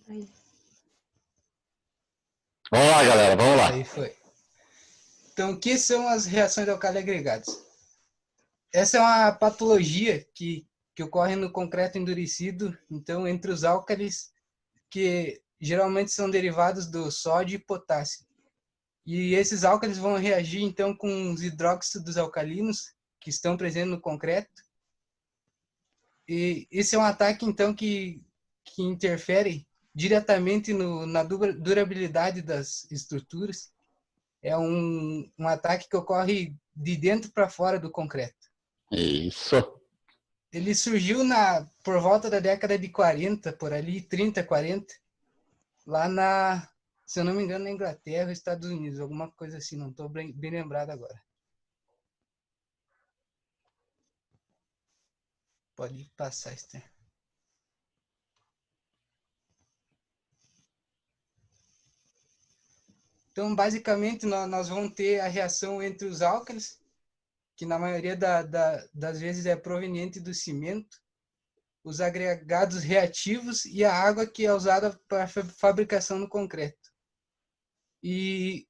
Aí. Vamos lá, galera, vamos lá. Aí foi. Então, o que são as reações alcali-agregados? Essa é uma patologia que ocorre no concreto endurecido, então, entre os álcalis, que geralmente são derivados do sódio e potássio. E esses álcalis vão reagir, então, com os hidróxidos alcalinos que estão presentes no concreto. E esse é um ataque, então, que interfere diretamente na durabilidade das estruturas. É um ataque que ocorre de dentro para fora do concreto. Isso. Ele surgiu por volta da década de 40, por ali, 30, 40, lá se eu não me engano, na Inglaterra, Estados Unidos, alguma coisa assim, não estou bem lembrado agora. Pode passar, Esther. Então, basicamente, nós vamos ter a reação entre os álcalis, que na maioria das vezes é proveniente do cimento, os agregados reativos e a água que é usada para a fabricação do concreto. E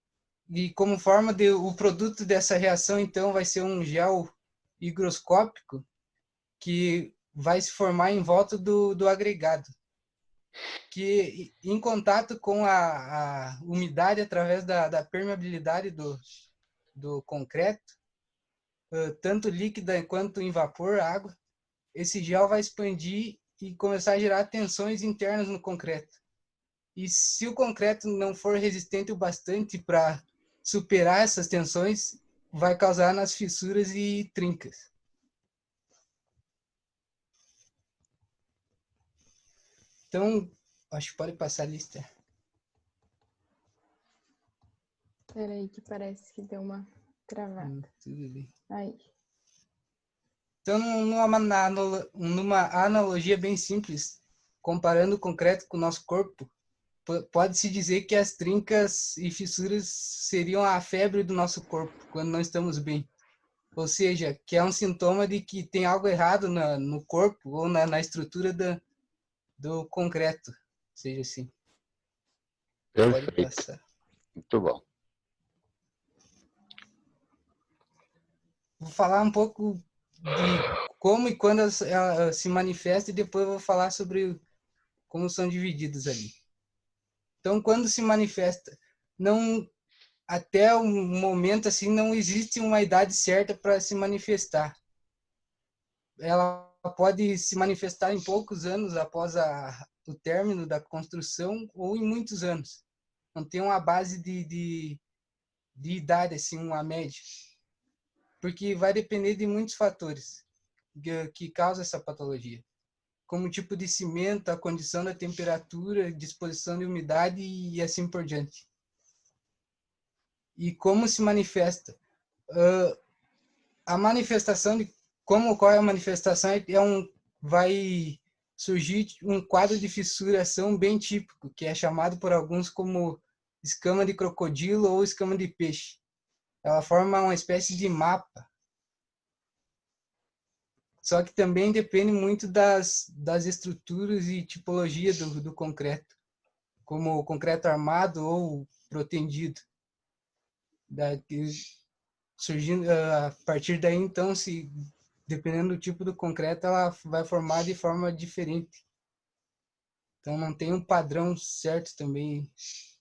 como forma o produto dessa reação, então, vai ser um gel higroscópico que vai se formar em volta do agregado, que em contato com a umidade através da permeabilidade do concreto, tanto líquida quanto em vapor, água, esse gel vai expandir e começar a gerar tensões internas no concreto. E se o concreto não for resistente o bastante para superar essas tensões, vai causar nas fissuras e trincas. Então, acho que pode passar a lista. Espera aí que parece que deu uma travada. Tudo bem. Aí. Então, numa analogia bem simples, comparando o concreto com o nosso corpo, pode-se dizer que as trincas e fissuras seriam a febre do nosso corpo quando não estamos bem. Ou seja, que é um sintoma de que tem algo errado no corpo ou na estrutura do concreto, seja assim. Perfeito. Pode passar. Muito bom. Vou falar um pouco de como e quando ela se manifesta e depois vou falar sobre como são divididos ali. Então, quando se manifesta, até o momento assim não existe uma idade certa para se manifestar. Ela pode se manifestar em poucos anos após o término da construção ou em muitos anos. Não tem uma base de idade, assim, uma média. Porque vai depender de muitos fatores que causam essa patologia. Como o tipo de cimento, a condição da temperatura, disposição de umidade e assim por diante. E como se manifesta? A manifestação como ocorre a manifestação vai surgir um quadro de fissuração bem típico, que é chamado por alguns como escama de crocodilo ou escama de peixe. Ela forma uma espécie de mapa. Só que também depende muito das estruturas e tipologia do concreto, como o concreto armado ou protendido. Surgindo, a partir daí, então, dependendo do tipo do concreto, ela vai formar de forma diferente. Então, não tem um padrão certo também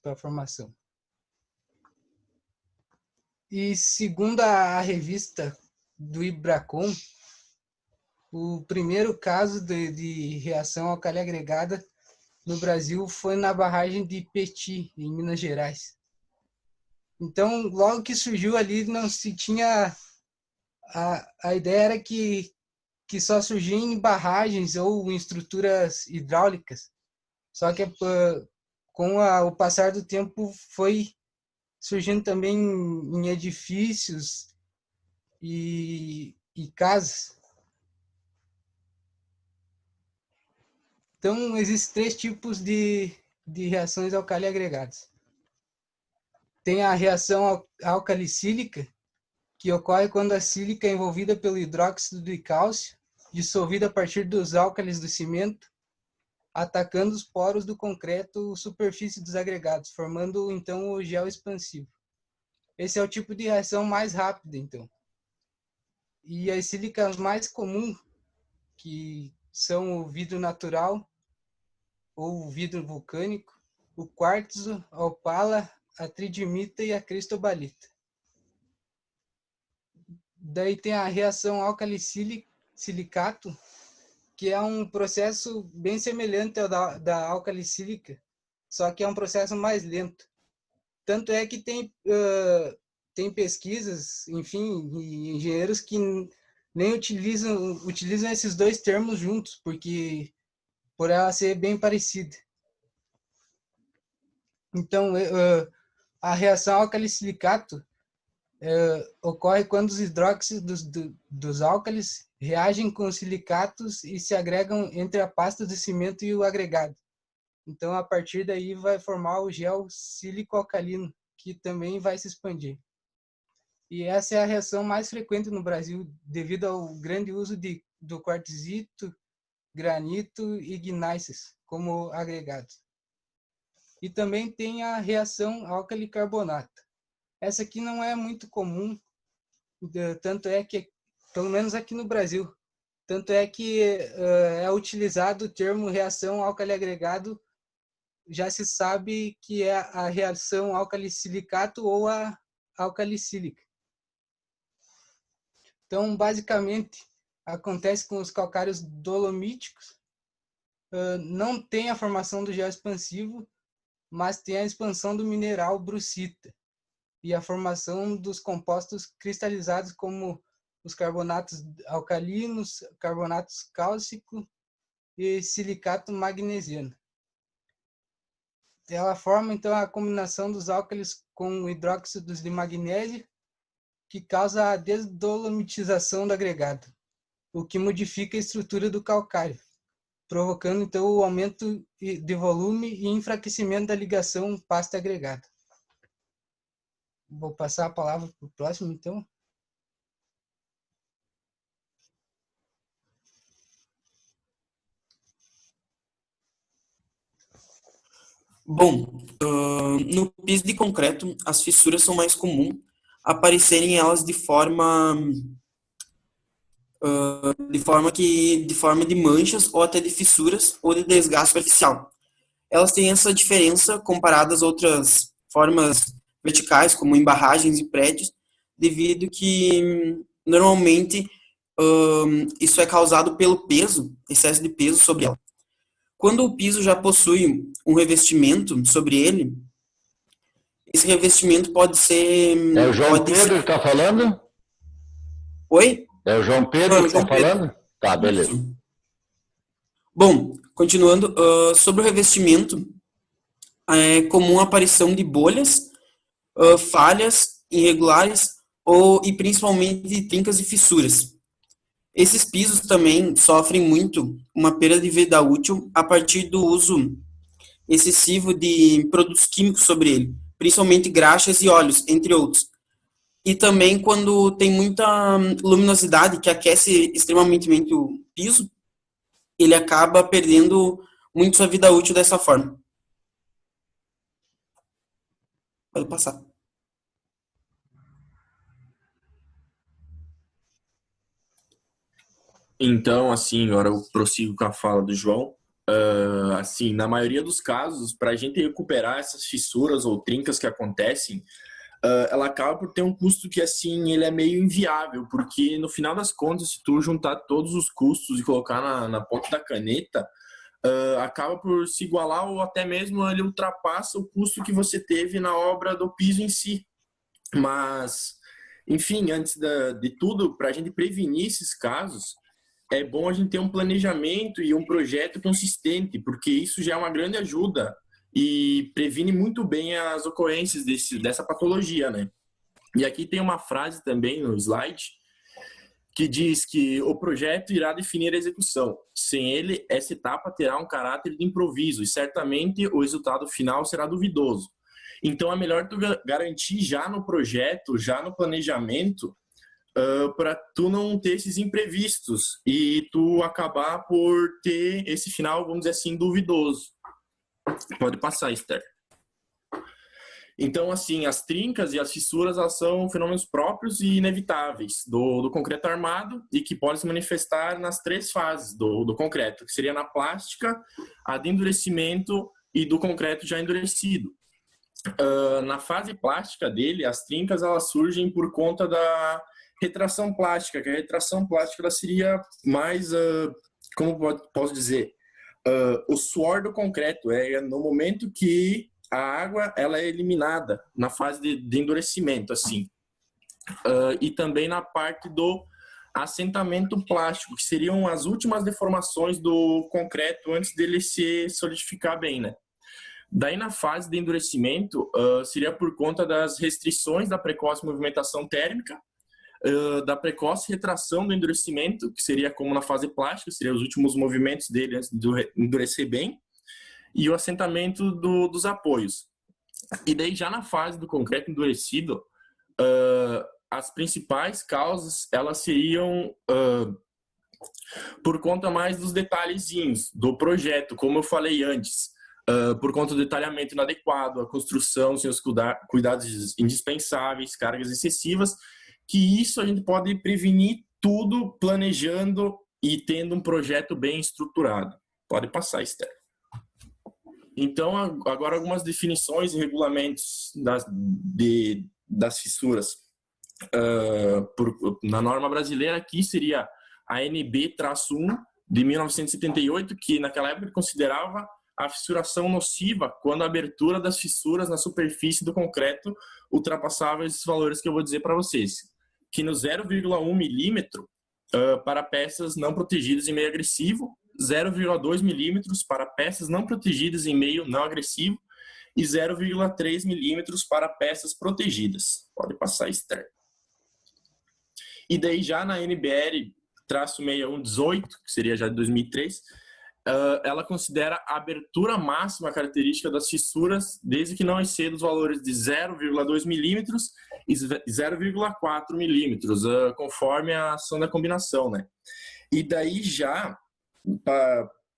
para a formação. E segundo a revista do Ibracon, o primeiro caso de reação alcali agregada no Brasil foi na barragem de Peti, em Minas Gerais. Então, logo que surgiu ali, não se tinha... A ideia era que só surgia em barragens ou em estruturas hidráulicas. Só que com o passar do tempo foi surgindo também em edifícios e casas. Então, existem 3 tipos de reações alcali agregadas. Tem a reação alcalicílica, que ocorre quando a sílica é envolvida pelo hidróxido de cálcio, dissolvido a partir dos álcalis do cimento, atacando os poros do concreto superfície dos agregados, formando então o gel expansivo. Esse é o tipo de reação mais rápida, então. E as sílicas mais comuns, que são o vidro natural ou o vidro vulcânico, o quartzo, a opala, a tridimita e a cristobalita. Daí tem a reação álcali-silicato, que é um processo bem semelhante ao da alcalicílica, só que é um processo mais lento. Tanto é que tem pesquisas, enfim, e engenheiros que nem utilizam esses dois termos juntos, porque por ela ser bem parecida. Então, a reação alcalicilicato ocorre quando os hidróxidos dos álcalis reagem com os silicatos e se agregam entre a pasta do cimento e o agregado. Então, a partir daí, vai formar o gel sílico-alcalino, que também vai se expandir. E essa é a reação mais frequente no Brasil, devido ao grande uso do quartzito, granito e gneiss como agregados. E também tem a reação álcali-carbonato. Essa aqui não é muito comum, tanto é que, pelo menos aqui no Brasil, tanto é que é utilizado o termo reação álcali-agregado, já se sabe que é a reação álcali-silicato ou a alcalicílica. Então, basicamente, acontece com os calcários dolomíticos, não tem a formação do gel expansivo, mas tem a expansão do mineral brucita e a formação dos compostos cristalizados como os carbonatos alcalinos, carbonatos cálcico e silicato magnesiano. Ela forma, então, a combinação dos álcalis com hidróxidos de magnésio, que causa a desdolomitização do agregado, o que modifica a estrutura do calcário, provocando, então, o aumento de volume e enfraquecimento da ligação pasta-agregado. Vou passar a palavra para o próximo, então. Bom, no piso de concreto, as fissuras são mais comuns aparecerem elas de forma de manchas ou até de fissuras ou de desgaste superficial. Elas têm essa diferença comparada às outras formas verticais, como em barragens e prédios, devido que normalmente isso é causado pelo peso, excesso de peso sobre ela. Quando o piso já possui um revestimento sobre ele, esse revestimento pode ser... É o João Pedro que está falando? Oi? É o João Pedro que está falando? Tá, beleza. Isso. Bom, continuando, sobre o revestimento, é comum a aparição de bolhas, falhas irregulares e principalmente de trincas e fissuras. Esses pisos também sofrem muito uma perda de vida útil a partir do uso excessivo de produtos químicos sobre ele, principalmente graxas e óleos, entre outros. E também quando tem muita luminosidade que aquece extremamente o piso, ele acaba perdendo muito sua vida útil dessa forma. Pode passar. Então, assim, agora eu prossigo com a fala do João. Assim, na maioria dos casos, para a gente recuperar essas fissuras ou trincas que acontecem, ela acaba por ter um custo que, assim, ele é meio inviável, porque no final das contas, se tu juntar todos os custos e colocar na ponta da caneta, acaba por se igualar ou até mesmo ele ultrapassa o custo que você teve na obra do piso em si. Mas, enfim, antes de tudo, para a gente prevenir esses casos, é bom a gente ter um planejamento e um projeto consistente, porque isso já é uma grande ajuda e previne muito bem as ocorrências dessa patologia, né? E aqui tem uma frase também no slide que diz que o projeto irá definir a execução. Sem ele, essa etapa terá um caráter de improviso e certamente o resultado final será duvidoso. Então, é melhor tu garantir já no projeto, já no planejamento, para tu não ter esses imprevistos e tu acabar por ter esse final, vamos dizer assim, duvidoso. Pode passar, Esther. Então, assim, as trincas e as fissuras, elas são fenômenos próprios e inevitáveis do concreto armado e que podem se manifestar nas 3 fases do concreto, que seria na plástica, a de endurecimento e do concreto já endurecido. Na fase plástica dele, as trincas, elas surgem por conta da retração plástica, que a retração plástica ela seria mais, como posso dizer, o suor do concreto, é no momento que a água ela é eliminada na fase de endurecimento, assim. E também na parte do assentamento plástico, que seriam as últimas deformações do concreto antes dele se solidificar bem, né? Daí, na fase de endurecimento, seria por conta das restrições da precoce movimentação térmica, da precoce retração do endurecimento, que seria como na fase plástica, seriam os últimos movimentos dele antes de endurecer bem, e o assentamento dos apoios. E daí, já na fase do concreto endurecido, as principais causas, elas seriam por conta mais dos detalhezinhos do projeto, como eu falei antes, por conta do detalhamento inadequado, a construção sem os cuidados indispensáveis, cargas excessivas, que isso a gente pode prevenir tudo planejando e tendo um projeto bem estruturado. Pode passar, Esther. Então, agora algumas definições e regulamentos das fissuras. Na norma brasileira aqui seria a NB-1 de 1978, que naquela época considerava a fissuração nociva quando a abertura das fissuras na superfície do concreto ultrapassava esses valores que eu vou dizer para vocês, que no 0,1 milímetro para peças não protegidas em meio agressivo, 0,2 milímetros para peças não protegidas em meio não agressivo e 0,3 milímetros para peças protegidas. Pode passar, Esther. E daí já na NBR-6118, que seria já de 2003, ela considera a abertura máxima característica das fissuras desde que não exceda os valores de 0,2 milímetros e 0,4 milímetros, conforme a ação da combinação, né? E daí já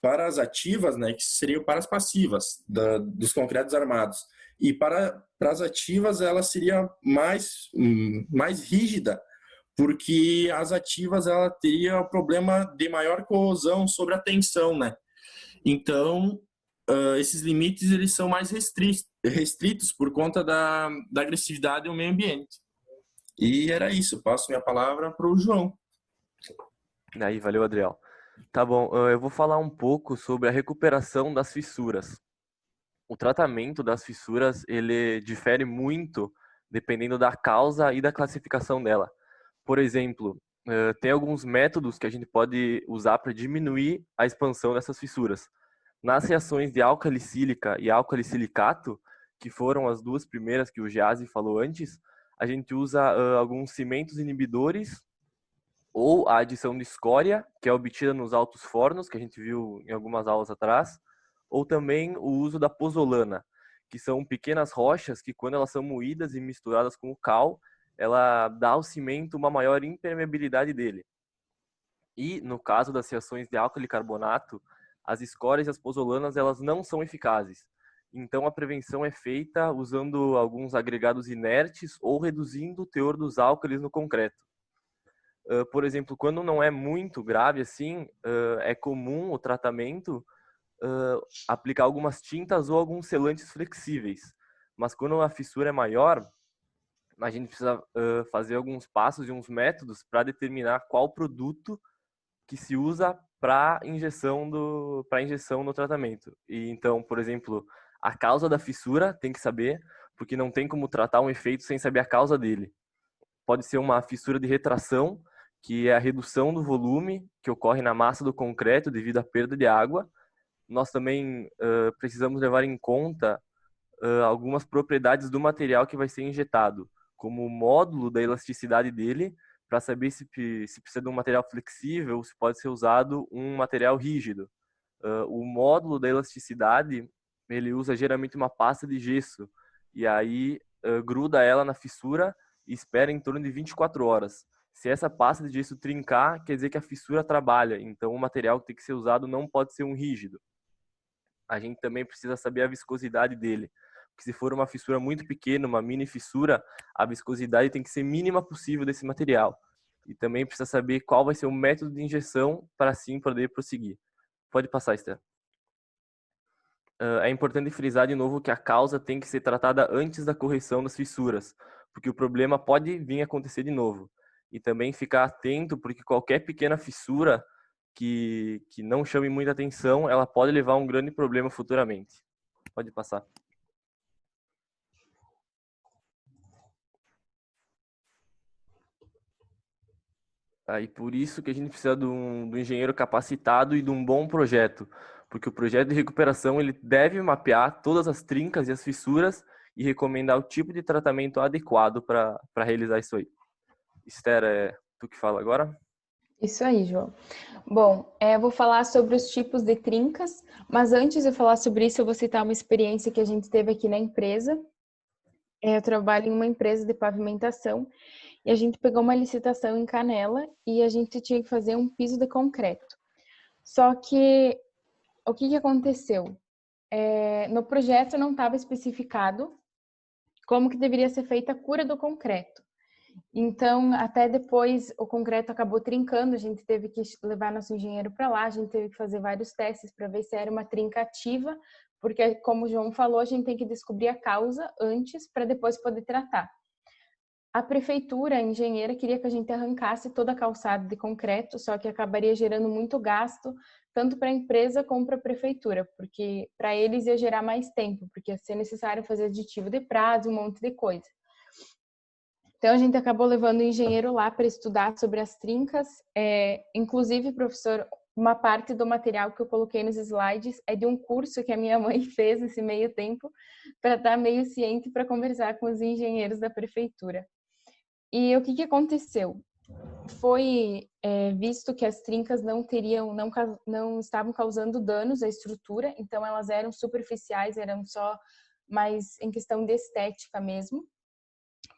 para as ativas, né, que seriam para as passivas dos concretos armados, e para as ativas ela seria mais rígida, porque as ativas ela teria o problema de maior corrosão sobre a tensão, né? Então, esses limites eles são mais restritos por conta da agressividade do meio ambiente. E era isso. Passo minha palavra para o João. Aí, valeu, Adriel. Tá bom, eu vou falar um pouco sobre a recuperação das fissuras. O tratamento das fissuras, ele difere muito dependendo da causa e da classificação dela. Por exemplo, tem alguns métodos que a gente pode usar para diminuir a expansão dessas fissuras. Nas reações de álcalicílica e álcalicilicato, que foram as 2 primeiras que o Geasi falou antes, a gente usa alguns cimentos inibidores ou a adição de escória, que é obtida nos altos fornos, que a gente viu em algumas aulas atrás, ou também o uso da pozolana, que são pequenas rochas que, quando elas são moídas e misturadas com o cal, ela dá ao cimento uma maior impermeabilidade dele. E, no caso das reações de álcool e carbonato, as escórias e as pozolanas elas não são eficazes. Então, a prevenção é feita usando alguns agregados inertes ou reduzindo o teor dos álcalis no concreto. Por exemplo, quando não é muito grave assim, é comum o tratamento aplicar algumas tintas ou alguns selantes flexíveis. Mas quando a fissura é maior, a gente precisa fazer alguns passos e uns métodos para determinar qual produto que se usa para injeção no tratamento. E então, por exemplo, a causa da fissura tem que saber, porque não tem como tratar um efeito sem saber a causa dele. Pode ser uma fissura de retração, que é a redução do volume que ocorre na massa do concreto devido à perda de água. Nós também precisamos levar em conta algumas propriedades do material que vai ser injetado, como o módulo da elasticidade dele, para saber se precisa de um material flexível, se pode ser usado um material rígido. O módulo da elasticidade, ele usa geralmente uma pasta de gesso, e aí gruda ela na fissura e espera em torno de 24 horas. Se essa pasta de gesso trincar, quer dizer que a fissura trabalha. Então, o material que tem que ser usado não pode ser um rígido. A gente também precisa saber a viscosidade dele. Porque se for uma fissura muito pequena, uma mini fissura, a viscosidade tem que ser mínima possível desse material. E também precisa saber qual vai ser o método de injeção para assim poder prosseguir. Pode passar, Esther. É importante frisar de novo que a causa tem que ser tratada antes da correção das fissuras, porque o problema pode vir a acontecer de novo. E também ficar atento, porque qualquer pequena fissura que não chame muita atenção, ela pode levar a um grande problema futuramente. Pode passar. Aí por isso que a gente precisa de um engenheiro capacitado e de um bom projeto, porque o projeto de recuperação ele deve mapear todas as trincas e as fissuras e recomendar o tipo de tratamento adequado para realizar isso aí. Esther, é tu que fala agora? Isso aí, João. Bom, eu vou falar sobre os tipos de trincas, mas antes de eu falar sobre isso, eu vou citar uma experiência que a gente teve aqui na empresa. Eu trabalho em uma empresa de pavimentação e a gente pegou uma licitação em Canela e a gente tinha que fazer um piso de concreto. Só que, o que aconteceu? No projeto não estava especificado como que deveria ser feita a cura do concreto. Então, até depois, o concreto acabou trincando, a gente teve que levar nosso engenheiro para lá, a gente teve que fazer vários testes para ver se era uma trinca ativa, porque, como o João falou, a gente tem que descobrir a causa antes para depois poder tratar. A prefeitura, a engenheira, queria que a gente arrancasse toda a calçada de concreto, só que acabaria gerando muito gasto, tanto para a empresa como para a prefeitura, porque para eles ia gerar mais tempo, porque ia ser necessário fazer aditivo de prazo, um monte de coisa. Então, a gente acabou levando o engenheiro lá para estudar sobre as trincas. Inclusive, professor, uma parte do material que eu coloquei nos slides é de um curso que a minha mãe fez nesse meio tempo, para estar meio ciente para conversar com os engenheiros da prefeitura. E o que aconteceu? Foi visto que as trincas não estavam causando danos à estrutura, então elas eram superficiais, eram só mais em questão de estética mesmo.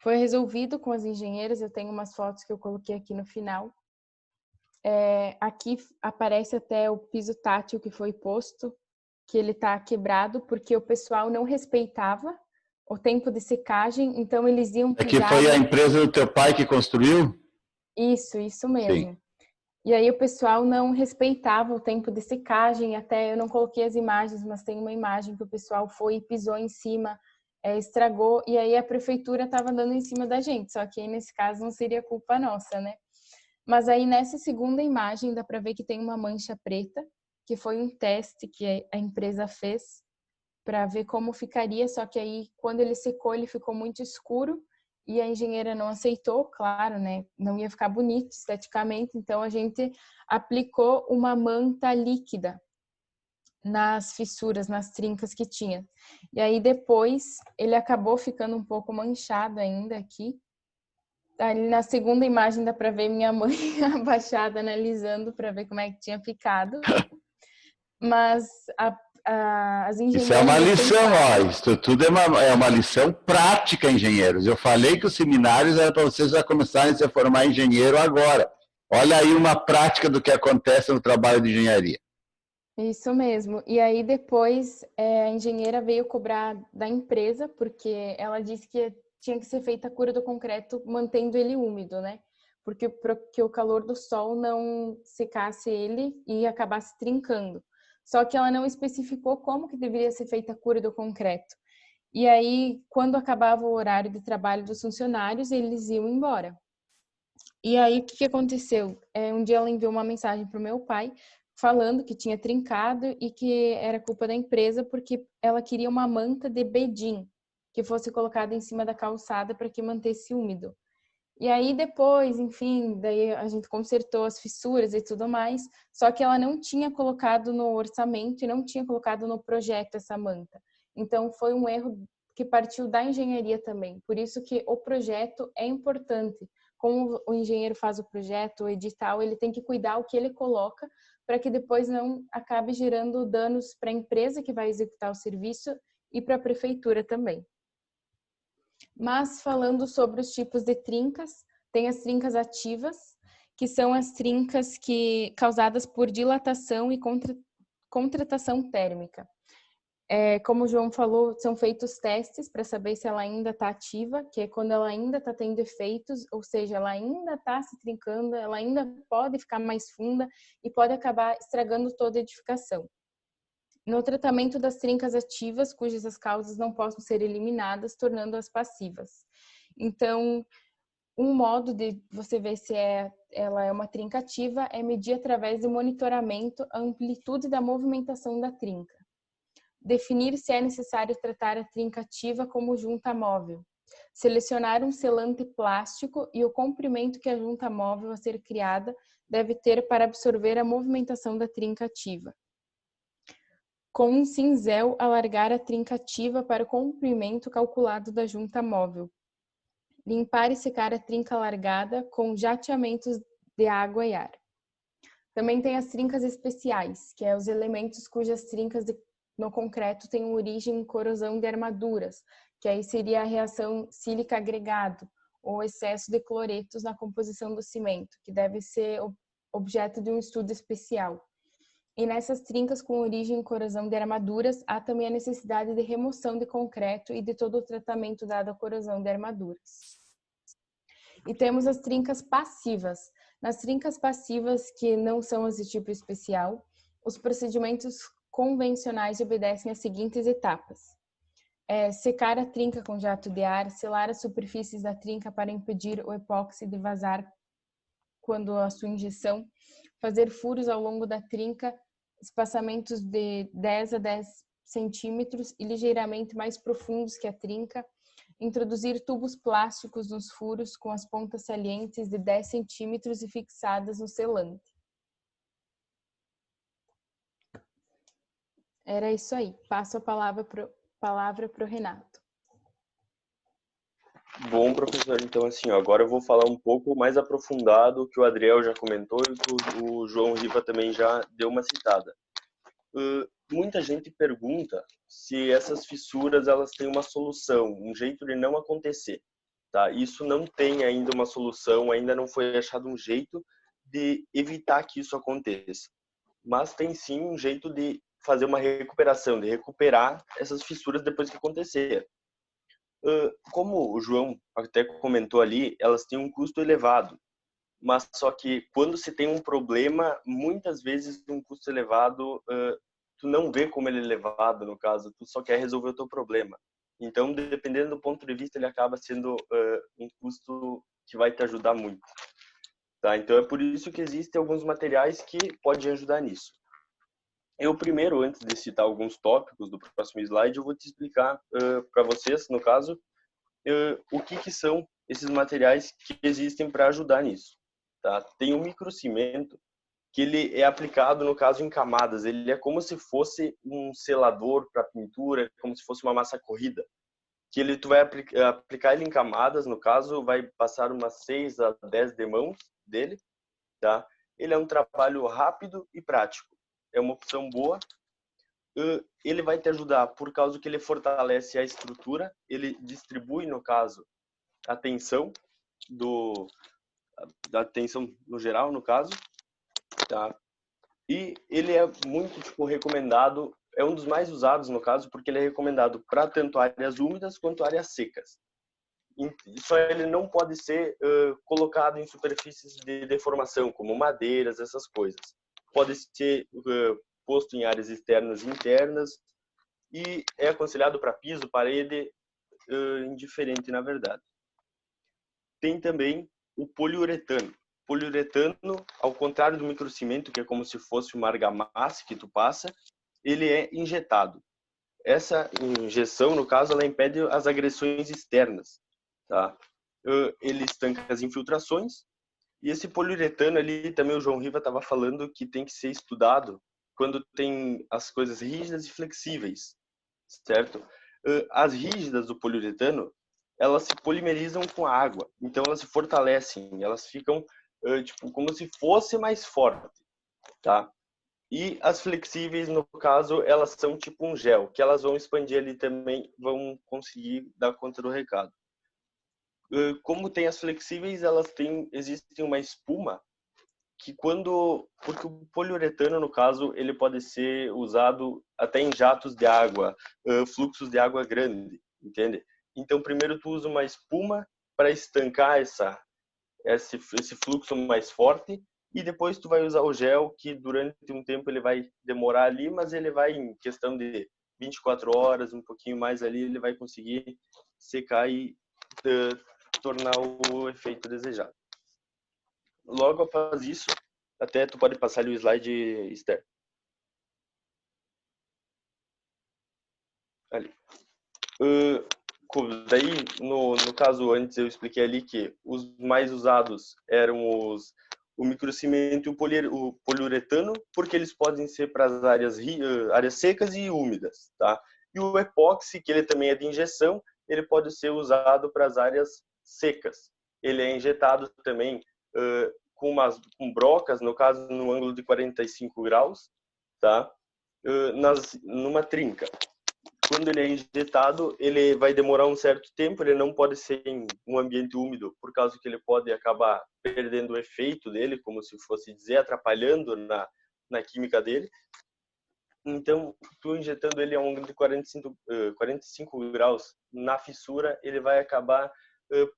Foi resolvido com as engenheiras, eu tenho umas fotos que eu coloquei aqui no final. Aqui aparece até o piso tátil que foi posto, que ele está quebrado porque o pessoal não respeitava o tempo de secagem, então eles iam pisar... Aqui foi a empresa do teu pai que construiu? Isso mesmo. Sim. E aí o pessoal não respeitava o tempo de secagem, até eu não coloquei as imagens, mas tem uma imagem que o pessoal foi e pisou em cima, estragou, e aí a prefeitura estava dando em cima da gente, só que aí nesse caso não seria culpa nossa, né? Mas aí nessa segunda imagem dá para ver que tem uma mancha preta, que foi um teste que a empresa fez para ver como ficaria, só que aí quando ele secou ele ficou muito escuro e a engenheira não aceitou, claro, né? Não ia ficar bonito esteticamente, então a gente aplicou uma manta líquida nas fissuras, nas trincas que tinha. E aí depois ele acabou ficando um pouco manchado ainda aqui. Ali na segunda imagem dá para ver minha mãe abaixada analisando para ver como é que tinha ficado. Mas as engenheiras... Isso é uma lição, ó. Isso tudo é uma lição prática, engenheiros. Eu falei que os seminários era para vocês já começarem a se formar engenheiro agora. Olha aí uma prática do que acontece no trabalho de engenharia. Isso mesmo. E aí depois a engenheira veio cobrar da empresa, porque ela disse que tinha que ser feita a cura do concreto mantendo ele úmido, né? Porque o calor do sol não secasse ele e acabasse trincando. Só que ela não especificou como que deveria ser feita a cura do concreto. E aí, quando acabava o horário de trabalho dos funcionários, eles iam embora. E aí, o que aconteceu? Um dia ela enviou uma mensagem para o meu pai, falando que tinha trincado e que era culpa da empresa porque ela queria uma manta de bedim que fosse colocada em cima da calçada para que mantesse úmido. E aí depois, enfim, daí a gente consertou as fissuras e tudo mais, só que ela não tinha colocado no orçamento e não tinha colocado no projeto essa manta. Então foi um erro que partiu da engenharia também. Por isso que o projeto é importante. Como o engenheiro faz o projeto, o edital, ele tem que cuidar o que ele coloca para que depois não acabe gerando danos para a empresa que vai executar o serviço e para a prefeitura também. Mas falando sobre os tipos de trincas, Tem as trincas ativas, que são as trincas causadas por dilatação e contratação térmica. Como o João falou, são feitos testes para saber se ela ainda está ativa, que é quando ela ainda está tendo efeitos, ou seja, ela ainda está se trincando, ela ainda pode ficar mais funda e pode acabar estragando toda a edificação. No tratamento das trincas ativas, cujas as causas não possam ser eliminadas, tornando-as passivas. Então, um modo de você ver se ela é uma trinca ativa é medir através do monitoramento a amplitude da movimentação da trinca. Definir se é necessário tratar a trinca ativa como junta móvel. Selecionar um selante plástico e o comprimento que a junta móvel a ser criada deve ter para absorver a movimentação da trinca ativa. Com um cinzel, alargar a trinca ativa para o comprimento calculado da junta móvel. Limpar e secar a trinca alargada com jateamentos de água e ar. Também tem as trincas especiais, que é os elementos cujas trincas no concreto têm origem em corrosão de armaduras, que aí seria a reação sílica agregado, ou excesso de cloretos na composição do cimento, que deve ser objeto de um estudo especial. E nessas trincas com origem em corrosão de armaduras, há também a necessidade de remoção de concreto e de todo o tratamento dado à corrosão de armaduras. E temos as trincas passivas. Nas trincas passivas, que não são as de tipo especial, os procedimentos convencionais obedecem às seguintes etapas. Secar a trinca com jato de ar, selar as superfícies da trinca para impedir o epóxi de vazar quando a sua injeção, fazer furos ao longo da trinca, espaçamentos de 10 a 10 centímetros e ligeiramente mais profundos que a trinca, introduzir tubos plásticos nos furos com as pontas salientes de 10 centímetros e fixadas no selante. Era isso aí. Passo a palavra para o Renato. Bom, professor, então assim, agora eu vou falar um pouco mais aprofundado que o Adriel já comentou e que o João Riva também já deu uma citada. Muita gente pergunta se essas fissuras elas têm uma solução, um jeito de não acontecer. Tá? Isso não tem ainda uma solução, ainda não foi achado um jeito de evitar que isso aconteça. Mas tem sim um jeito de fazer uma recuperação, de recuperar essas fissuras depois que acontecer. Como o João até comentou ali, elas têm um custo elevado, mas só que quando se tem um problema, muitas vezes um custo elevado, tu não vê como ele é elevado, no caso, tu só quer resolver o teu problema. Então, dependendo do ponto de vista, ele acaba sendo um custo que vai te ajudar muito. Tá? Então, é por isso que existem alguns materiais que podem ajudar nisso. Eu primeiro, antes de citar alguns tópicos do próximo slide, eu vou te explicar para vocês, no caso, o que são esses materiais que existem para ajudar nisso. Tá? Tem o microcimento, que ele é aplicado, no caso, em camadas. Ele é como se fosse um selador para pintura, como se fosse uma massa corrida. Que tu vai aplicar ele em camadas, no caso, vai passar umas 6 a 10 demãos dele. Tá? Ele é um trabalho rápido e prático. É uma opção boa. Ele vai te ajudar por causa que ele fortalece a estrutura, ele distribui, no caso, a tensão da tensão no geral, no caso, tá? E ele é muito recomendado, é um dos mais usados, no caso, porque ele é recomendado para tanto áreas úmidas quanto áreas secas. Só ele não pode ser colocado em superfícies de deformação, como madeiras, essas coisas. Pode ser posto em áreas externas e internas e é aconselhado para piso, parede, indiferente na verdade. Tem também o poliuretano. Poliuretano, ao contrário do microcimento, que é como se fosse uma argamassa que tu passa, ele é injetado. Essa injeção, no caso, ela impede as agressões externas. Tá? Ele estanca as infiltrações. E esse poliuretano ali, também o João Riva estava falando que tem que ser estudado quando tem as coisas rígidas e flexíveis, certo? As rígidas do poliuretano, elas se polimerizam com a água, então elas se fortalecem, elas ficam tipo como se fosse mais forte, tá? E as flexíveis, no caso, elas são tipo um gel, que elas vão expandir ali também, vão conseguir dar conta do recado. Como tem as flexíveis, existe uma espuma que porque o poliuretano, no caso, ele pode ser usado até em jatos de água, fluxos de água grande, entende? Então, primeiro tu usa uma espuma para estancar esse fluxo mais forte, e depois tu vai usar o gel, que durante um tempo ele vai demorar ali, mas ele vai, em questão de 24 horas, um pouquinho mais ali, ele vai conseguir secar e tornar o efeito desejado. Logo após isso, até tu pode passar ali o slide, Esther. Ali. Daí, no caso, antes eu expliquei ali que os mais usados eram o microcimento e o poliuretano, porque eles podem ser para as áreas secas e úmidas, tá? E o epóxi, que ele também é de injeção, ele pode ser usado para as áreas secas. Ele é injetado também com brocas, no caso, no ângulo de 45 graus, tá? Numa trinca. Quando ele é injetado, ele vai demorar um certo tempo, ele não pode ser em um ambiente úmido, por causa que ele pode acabar perdendo o efeito dele, como se fosse dizer, atrapalhando na química dele. Então, tu injetando ele a um ângulo de 45 graus na fissura, ele vai acabar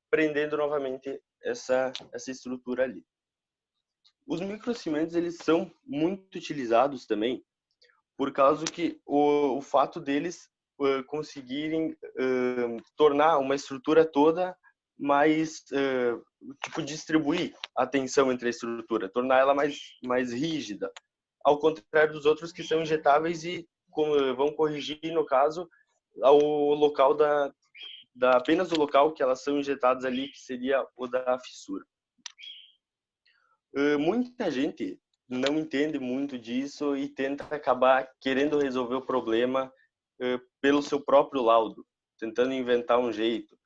prendendo novamente essa estrutura ali. Os microcimentos, eles são muito utilizados também, por causa que o fato deles conseguirem tornar uma estrutura toda mais, distribuir a tensão entre a estrutura, tornar ela mais rígida, ao contrário dos outros que são injetáveis e vão corrigir, no caso, ao local apenas o local que elas são injetadas ali, que seria o da fissura. Muita gente não entende muito disso e tenta acabar querendo resolver o problema pelo seu próprio laudo, tentando inventar um jeito.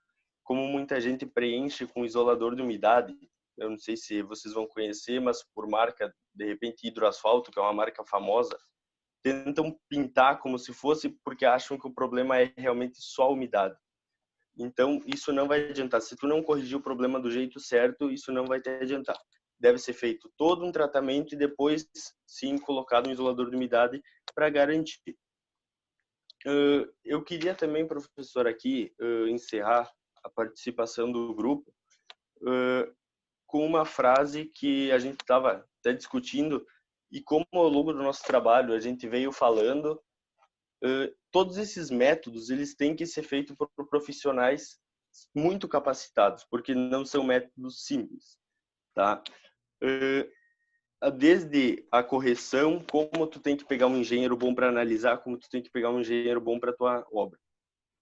Como muita gente preenche com isolador de umidade, eu não sei se vocês vão conhecer, mas por marca, de repente, Hidroasfalto, que é uma marca famosa, tentam pintar como se fosse, porque acham que o problema é realmente só a umidade. Então, isso não vai adiantar. Se tu não corrigir o problema do jeito certo, isso não vai te adiantar. Deve ser feito todo um tratamento e depois, sim, colocado um isolador de umidade para garantir. Eu queria também, professor, aqui encerrar a participação do grupo com uma frase que a gente estava até discutindo, e como ao longo do nosso trabalho a gente veio falando, todos esses métodos eles têm que ser feitos por profissionais muito capacitados, porque não são métodos simples, tá? Desde a correção, como tu tem que pegar um engenheiro bom para analisar, como tu tem que pegar um engenheiro bom para tua obra,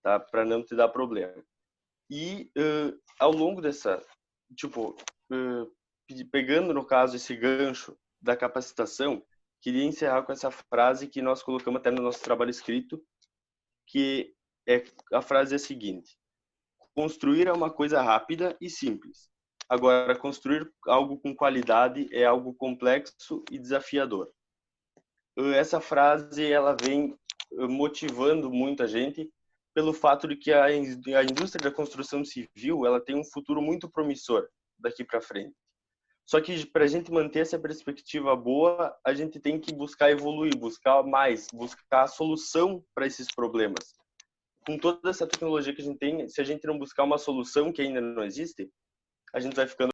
tá? Para não te dar problema. E ao longo dessa, pegando no caso esse gancho da capacitação, queria encerrar com essa frase que nós colocamos até no nosso trabalho escrito, que a frase é a seguinte: construir é uma coisa rápida e simples. Agora, construir algo com qualidade é algo complexo e desafiador. Essa frase ela vem motivando muita gente pelo fato de que a indústria da construção civil ela tem um futuro muito promissor daqui para frente. Só que para a gente manter essa perspectiva boa, a gente tem que buscar evoluir, buscar mais, buscar a solução para esses problemas. Com toda essa tecnologia que a gente tem, se a gente não buscar uma solução que ainda não existe, a gente vai ficando